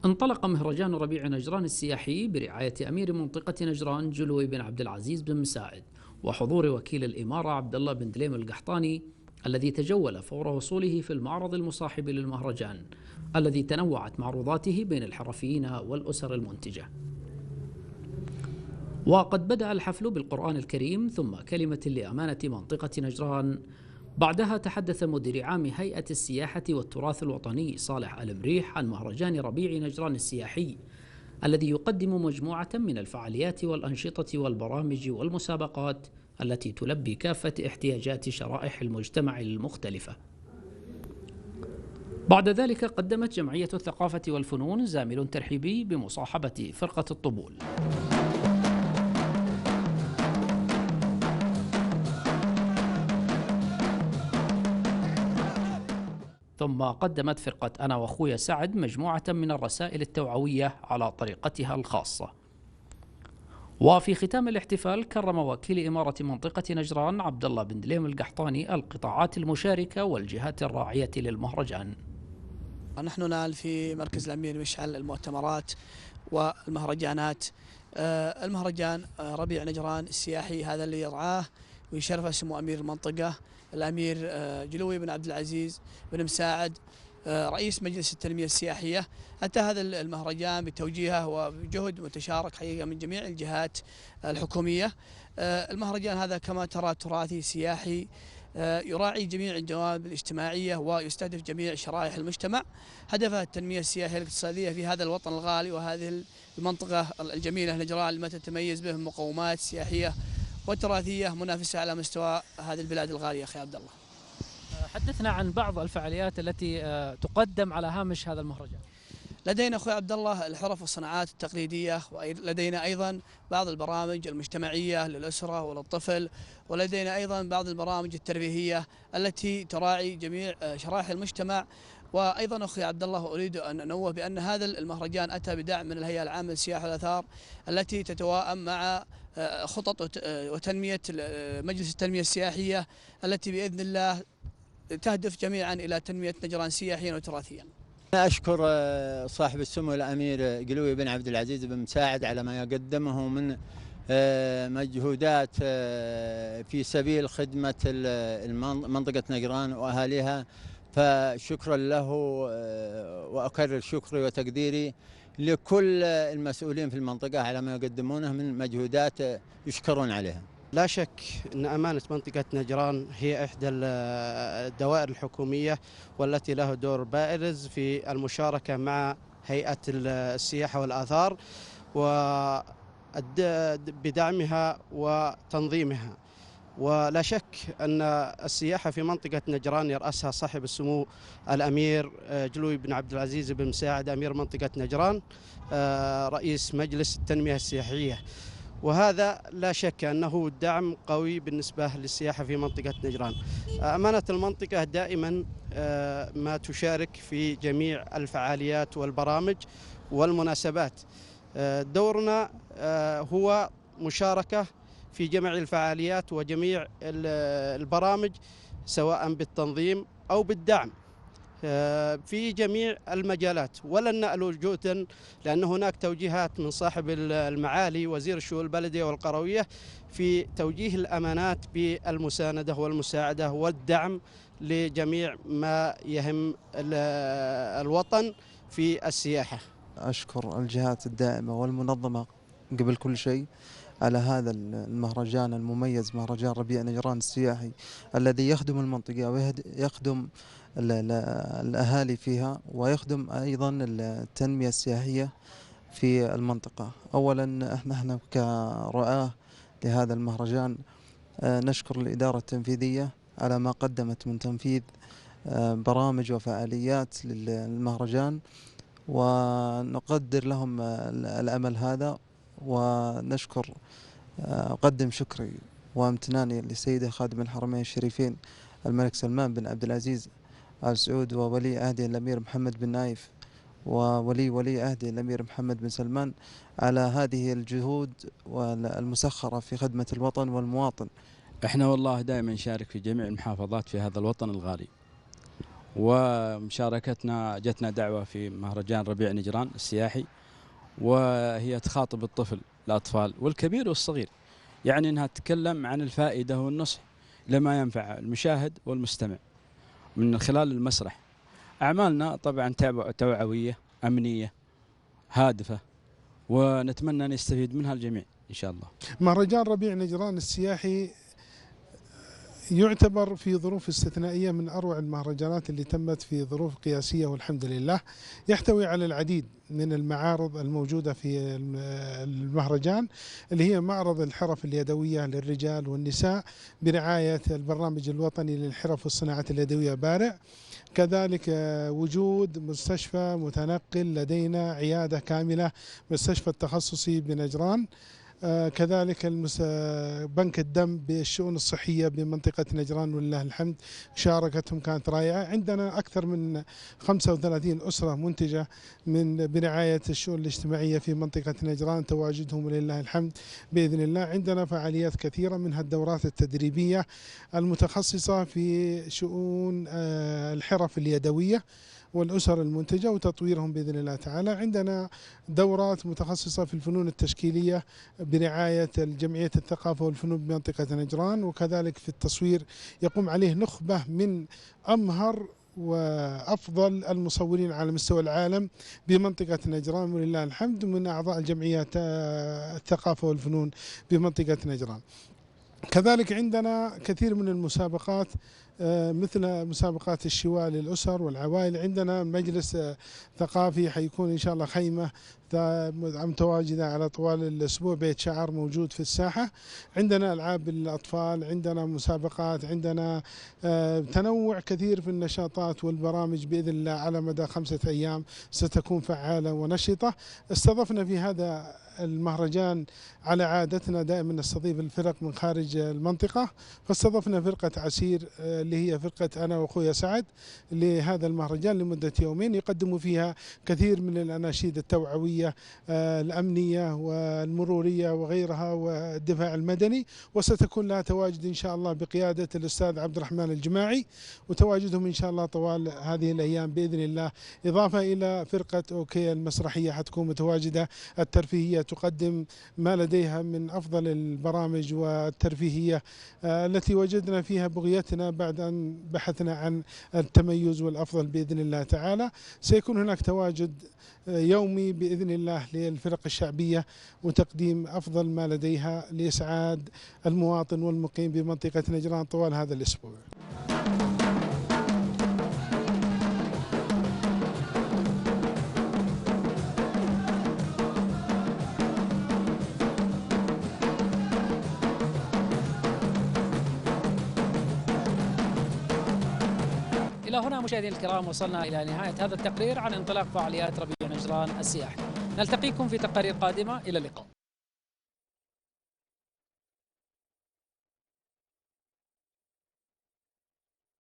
انطلق مهرجان ربيع نجران السياحي برعاية أمير منطقة نجران جلوي بن عبد العزيز بن مساعد وحضور وكيل الإمارة عبد الله بن دليم القحطاني، الذي تجول فور وصوله في المعرض المصاحب للمهرجان الذي تنوعت معروضاته بين الحرفيين والأسر المنتجة. وقد بدأ الحفل بالقرآن الكريم ثم كلمة لأمانة منطقة نجران. بعدها تحدث مدير عام هيئة السياحة والتراث الوطني صالح المريح عن مهرجان ربيع نجران السياحي، الذي يقدم مجموعة من الفعاليات والأنشطة والبرامج والمسابقات التي تلبي كافة احتياجات شرائح المجتمع المختلفة. بعد ذلك قدمت جمعية الثقافة والفنون زامل ترحيبي بمصاحبة فرقة الطبول. ثم قدمت فرقة أنا وأخويا سعد مجموعة من الرسائل التوعوية على طريقتها الخاصة. وفي ختام الاحتفال كرم وكيل إمارة منطقة نجران عبد الله بن دليم القحطاني القطاعات المشاركة والجهات الراعية للمهرجان. نحن نال في مركز الأمير مشعل المؤتمرات والمهرجانات. المهرجان ربيع نجران السياحي هذا اللي يرعاه ويشرفه سمو أمير المنطقة الأمير جلوي بن عبد العزيز بن مساعد رئيس مجلس التنمية السياحية. أتى هذا المهرجان بتوجيهه وبجهد متشارك حقيقة من جميع الجهات الحكومية. المهرجان هذا كما ترى تراثي سياحي يراعي جميع الجوانب الاجتماعية ويستهدف جميع شرائح المجتمع. هدفه التنمية السياحية الاقتصادية في هذا الوطن الغالي وهذه المنطقة الجميلة نجران لما تتميز به من مقومات سياحية وتراثية منافسة على مستوى هذه البلاد الغالية. أخي عبد الله، حدثنا عن بعض الفعاليات التي تقدم على هامش هذا المهرجان. لدينا أخوي عبد الله الحرف والصناعات التقليدية، ولدينا أيضا بعض البرامج المجتمعية للأسرة وللطفل، ولدينا أيضا بعض البرامج الترفيهية التي تراعي جميع شرائح المجتمع. وأيضا أخي عبد الله أريد أن أنوه بأن هذا المهرجان أتى بدعم من الهيئة العامة للسياحة والآثار التي تتواءم مع خطط وتنمية مجلس التنمية السياحية التي بإذن الله تهدف جميعا إلى تنمية نجران سياحيا وتراثيا. أنا أشكر صاحب السمو الأمير جلوي بن عبد العزيز بن مساعد على ما يقدمه من مجهودات في سبيل خدمة منطقة نجران وأهاليها، فشكرا له. وأكرر شكري وتقديري لكل المسؤولين في المنطقة على ما يقدمونه من مجهودات يشكرون عليها. لا شك أن أمانة منطقة نجران هي إحدى الدوائر الحكومية والتي له دور بارز في المشاركة مع هيئة السياحة والآثار وبدعمها وتنظيمها. ولا شك أن السياحة في منطقة نجران يرأسها صاحب السمو الأمير جلوي بن عبد العزيز بن مساعد أمير منطقة نجران رئيس مجلس التنمية السياحية، وهذا لا شك أنه دعم قوي بالنسبة للسياحة في منطقة نجران. أمانة المنطقة دائما ما تشارك في جميع الفعاليات والبرامج والمناسبات. دورنا هو مشاركة في جميع الفعاليات وجميع البرامج سواء بالتنظيم أو بالدعم في جميع المجالات، ولن نألو جهدا لأن هناك توجيهات من صاحب المعالي وزير الشؤون البلدية والقروية في توجيه الأمانات بالمساندة والمساعدة والدعم لجميع ما يهم الوطن في السياحة. أشكر الجهات الداعمة والمنظمة قبل كل شيء على هذا المهرجان المميز، مهرجان ربيع نجران السياحي الذي يخدم المنطقة ويخدم الأهالي فيها ويخدم أيضا التنمية السياحية في المنطقة. أولا احنا كرعاة لهذا المهرجان نشكر الإدارة التنفيذية على ما قدمت من تنفيذ برامج وفعاليات للمهرجان، ونقدر لهم العمل هذا. ونشكر أقدم شكري وامتناني لسيدة خادم الحرمين الشريفين الملك سلمان بن عبد العزيز آل سعود وولي عهده الأمير محمد بن نايف وولي عهده الأمير محمد بن سلمان على هذه الجهود والمسخرة في خدمة الوطن والمواطن. احنا والله دائما نشارك في جميع المحافظات في هذا الوطن الغالي، ومشاركتنا جتنا دعوة في مهرجان ربيع نجران السياحي، وهي تخاطب الأطفال والكبير والصغير، يعني أنها تتكلم عن الفائدة والنصح لما ينفع المشاهد والمستمع من خلال المسرح. أعمالنا طبعا توعوية أمنية هادفة، ونتمنى أن يستفيد منها الجميع إن شاء الله. مهرجان ربيع نجران السياحي يعتبر في ظروف استثنائية من أروع المهرجانات اللي تمت في ظروف قياسية والحمد لله. يحتوي على العديد من المعارض الموجودة في المهرجان، اللي هي معرض الحرف اليدوية للرجال والنساء برعاية البرنامج الوطني للحرف والصناعات اليدوية بارع. كذلك وجود مستشفى متنقل، لدينا عيادة كاملة، مستشفى التخصصي بنجران. كذلك بنك الدم بالشؤون الصحية بمنطقة نجران ولله الحمد مشاركتهم كانت رائعة. عندنا أكثر من 35 أسرة منتجة برعاية الشؤون الاجتماعية في منطقة نجران، تواجدهم ولله الحمد بإذن الله. عندنا فعاليات كثيرة، منها الدورات التدريبية المتخصصة في شؤون الحرف اليدوية والأسر المنتجة وتطويرهم بإذن الله تعالى. عندنا دورات متخصصة في الفنون التشكيلية برعاية جمعية الثقافة والفنون بمنطقة نجران، وكذلك في التصوير يقوم عليه نخبة من أمهر وأفضل المصورين على مستوى العالم بمنطقة نجران ولله الحمد، من أعضاء الجمعية الثقافة والفنون بمنطقة نجران. كذلك عندنا كثير من المسابقات مثل مسابقات الشواء للأسر والعوائل. عندنا مجلس ثقافي حيكون إن شاء الله خيمة متواجدة على طوال الأسبوع، بيت شعر موجود في الساحة. عندنا ألعاب للأطفال، عندنا مسابقات، عندنا تنوع كثير في النشاطات والبرامج بإذن الله على مدى 5 أيام ستكون فعالة ونشطة. استضفنا في هذا المهرجان على عادتنا دائما نستضيف الفرق من خارج المنطقة، فاستضفنا فرقة عسير اللي هي فرقة أنا وأخويا سعد لهذا المهرجان لمدة يومين، يقدموا فيها كثير من الأناشيد التوعوية الأمنية والمرورية وغيرها والدفاع المدني، وستكون لها تواجد إن شاء الله بقيادة الأستاذ عبد الرحمن الجماعي، وتواجدهم إن شاء الله طوال هذه الأيام بإذن الله. إضافة إلى فرقة أوكي المسرحية حتكون متواجدة الترفيهية، تقدم ما لديها من أفضل البرامج والترفيهية التي وجدنا فيها بغيتنا بعد أن بحثنا عن التميز والأفضل بإذن الله تعالى. سيكون هناك تواجد يومي بإذن الله للفرق الشعبية وتقديم أفضل ما لديها لإسعاد المواطن والمقيم بمنطقة نجران طوال هذا الأسبوع. إلى هنا مشاهدينا الكرام وصلنا إلى نهاية هذا التقرير عن انطلاق فعاليات ربيع نجران السياحي. نلتقيكم في تقارير قادمة، إلى اللقاء.